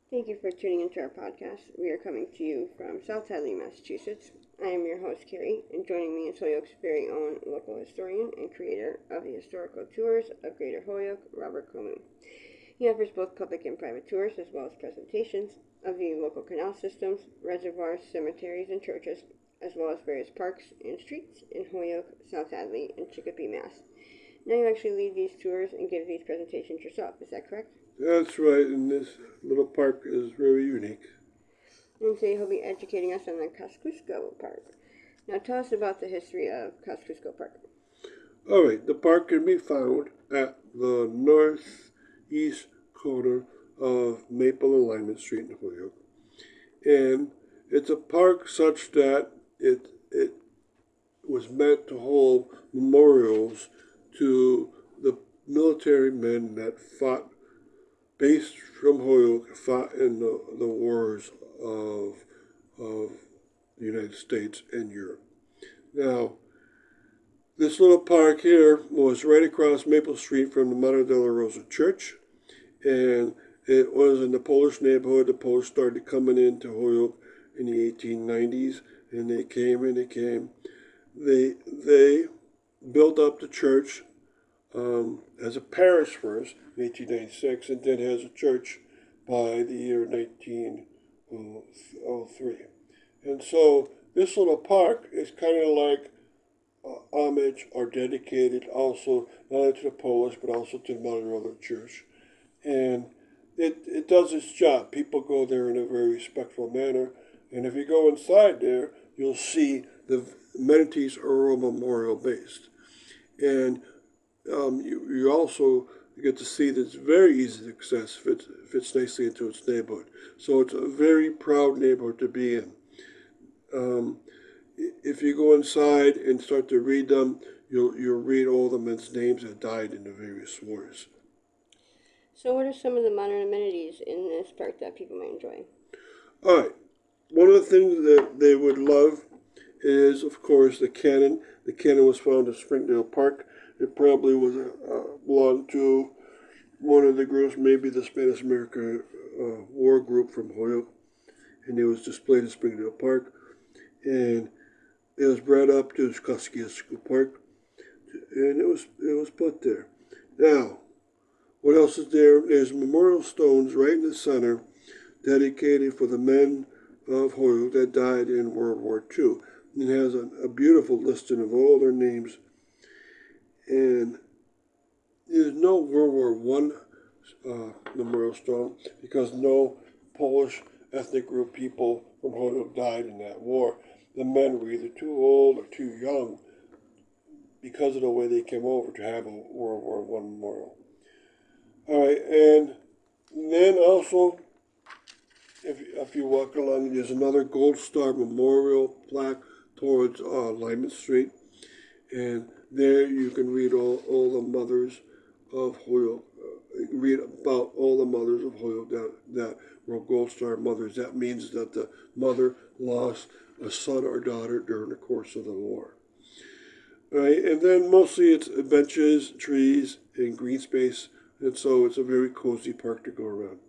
Thank you for tuning into our podcast. We are coming to you from South Hadley, Massachusetts. I am your host, Carrie, and joining me is Holyoke's very own local historian and creator of the historical tours of Greater Holyoke, Robert Coleman. He offers both public and private tours as well as presentations of the local canal systems, reservoirs, cemeteries, and churches, as well as various parks and streets in Holyoke, South Hadley, and Chicopee, Mass. Now you actually lead these tours and give these presentations yourself, is that correct? That's right, and this little park is very unique. And today he'll be educating us on the Kosciusko Park. Now tell us about the history of Kosciusko Park. All right, the park can be found at the northeast corner of Maple and Lyman Street in Holyoke. And it's a park such that it was meant to hold memorials to the military men that fought based from Holyoke, fought in the wars of the United States and Europe. Now, this little park here was right across Maple Street from the Mother Della Rosa Church, and it was in the Polish neighborhood. The Polish started coming into Holyoke in the 1890s, and they came and they came. They built up the church as a parish first in 1896, and then as a church by the year 1903. And so this little park is kind of like homage or dedicated also not only to the Polish but also to the Mother of the Church. And it does its job. People go there in a very respectful manner. And if you go inside there, you'll see the amenities are all memorial based. And you also get to see that it's very easy to access, fits nicely into its neighborhood. So it's a very proud neighborhood to be in. If you go inside and start to read them, you'll read all the men's names that died in the various wars. So what are some of the modern amenities in this park that people might enjoy? All right. One of the things that they would love is, of course, the cannon. The cannon was found at Springdale Park. It probably was belonged to one of the groups, maybe the Spanish-American War group from Holyoke, and it was displayed at Springdale Park. And it was brought up to Kosciusko Park, and it was put there. Now, what else is there? There's memorial stones right in the center, dedicated for the men of Holyoke that died in World War II. It has a beautiful listing of all their names. And there's no World War One memorial stone because no Polish ethnic group people from Holyoke died in that war. The men were either too old or too young because of the way they came over to have a World War One memorial. All right, and then also, if you walk along, there's another Gold Star Memorial plaque towards Lyman Street, and there you can read all the mothers of Holyoke. You can read about all the mothers of Holyoke that were Gold Star mothers. That means that the mother lost a son or daughter during the course of the war. All right, and then mostly it's benches, trees, and green space, and so it's a very cozy park to go around.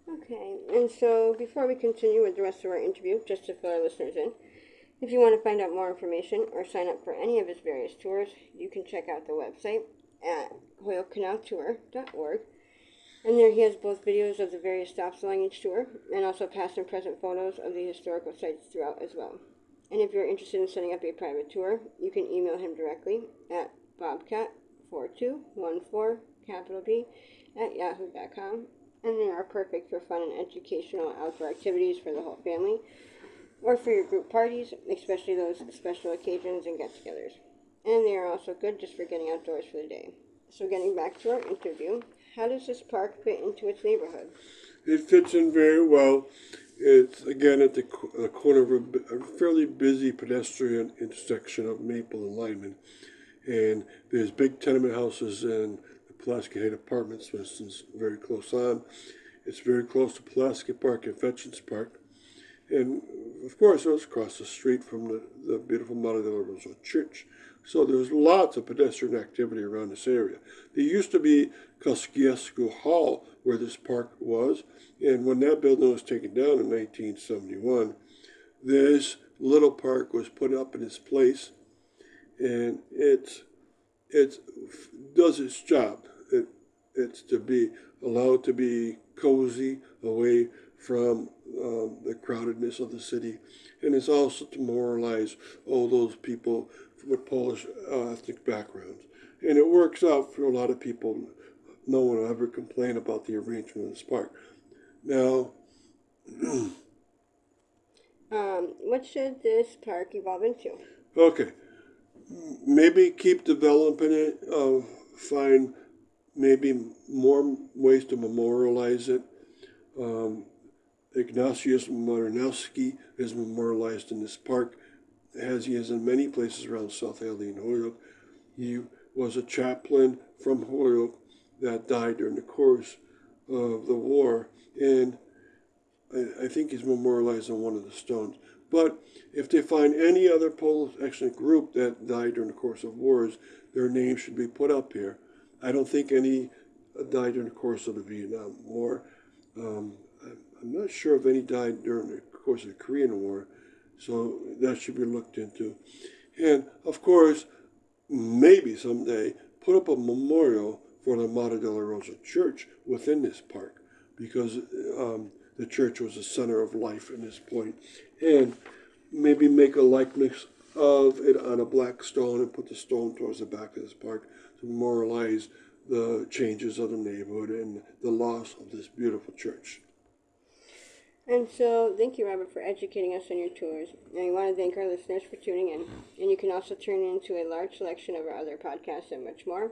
Okay, and so before we continue with the rest of our interview, just to fill our listeners in, if you want to find out more information or sign up for any of his various tours, you can check out the website at holyokecanaltour.org. And there he has both videos of the various stops along each tour and also past and present photos of the historical sites throughout as well. And if you're interested in setting up a private tour, you can email him directly at bobcat4214 capital B at yahoo.com. And they are perfect for fun and educational outdoor activities for the whole family or for your group parties, especially those special occasions and get-togethers. And they are also good just for getting outdoors for the day. So getting back to our interview, how does this park fit into its neighborhood? It fits in very well. It's, again, at the corner of a fairly busy pedestrian intersection of Maple and Lyman. And there's big tenement houses and the Pulaski Heights Apartments, for instance, very close on. It's very close to Pulaski Park and Fetchins Park. And, of course, it was across the street from the beautiful Mother Della Rosa Church. So there's lots of pedestrian activity around this area. There used to be Kosciusko Hall where this park was. And when that building was taken down in 1971, this little park was put up in its place, and it does its job. It's to be allowed to be cozy away from the crowdedness of the city, and it's also to memorialize all those people with Polish ethnic backgrounds. And it works out for a lot of people. No one will ever complain about the arrangement of this park. Now, what should this park evolve into? okay, maybe keep developing it. Find maybe more ways to memorialize it. Um, Ignatius Marinowski is memorialized in this park, as he is in many places around South Hadley and Holyoke. He was a chaplain from Holyoke that died during the course of the war, and I think he's memorialized on one of the stones. But if they find any other Polish ethnic group that died during the course of wars, their name should be put up here. I don't think any died during the course of the Vietnam War. I'm not sure if any died during the course of the Korean War, so that should be looked into. And of course, maybe someday put up a memorial for the Mater della Rosa Church within this park, because the church was the center of life in this point. And maybe make a likeness of it on a black stone and put the stone towards the back of this park to memorialize the changes of the neighborhood and the loss of this beautiful church. And so, thank you, Robert, for educating us on your tours. And we want to thank our listeners for tuning in. And you can also tune into a large selection of our other podcasts and much more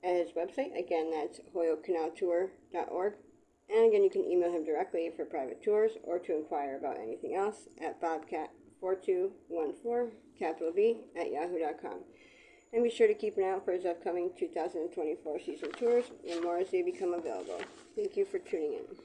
at his website. Again, that's hoyokecanaltour.org. And again, you can email him directly for private tours or to inquire about anything else at bobcat4214, capital B, at yahoo.com. And be sure to keep an eye out for his upcoming 2024 season tours and more as they become available. Thank you for tuning in.